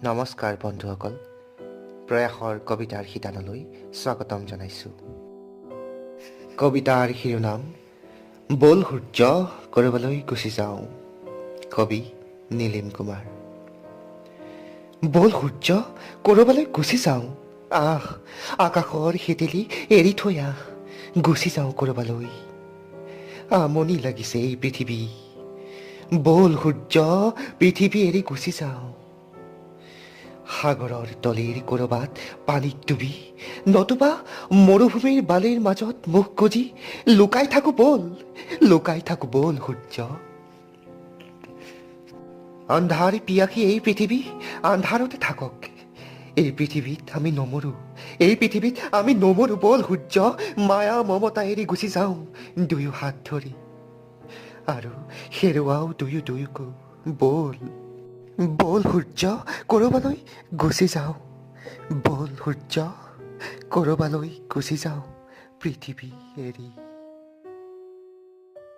নমস্কাৰ বন্ধুসকল, প্ৰয়াসৰ কবিতাৰ শিতানলৈ স্বাগতম জনাইছোঁ। কবিতাৰ শিৰোনাম বল সূৰ্য কৰবালৈ গুচি যাওঁ। কবি নীলিম কুমাৰ। বল সূৰ্য কৰবালৈ গুচি যাওঁ, আহ আকাশৰ শীতেলি এৰি থৈ আহ, গুচি যাওঁ কৰবালৈ, আমনি লাগিছে এই পৃথিৱী। বল সূৰ্য পৃথিৱী এৰি গুচি যাওঁ। সাগৰৰ তলিৰ কৰবাত পানীত ডুবি, নতুবা মৰুভূমিৰ বালিৰ মাজত মুখ গজি লুকাই থাকো বল, লুকাই থাকো বল সূৰ্য। আন্ধাৰ পিয়াসী এই পৃথিৱী আন্ধাৰতে থাকক, এই পৃথিৱীত আমি নমৰো, এই পৃথিৱীত আমি নমৰো। বল সূৰ্য মায়া মমতা এৰি গুচি যাওঁ দুয়ো হাত ধৰি, আৰু হেৰুৱাও দুয়ো দুয়োকো। বল বল সূৰ্য কৰবালৈ গুচি যাওঁ, বল সূৰ্য কৰবালৈ গুচি যাওঁ পৃথিৱী এৰি।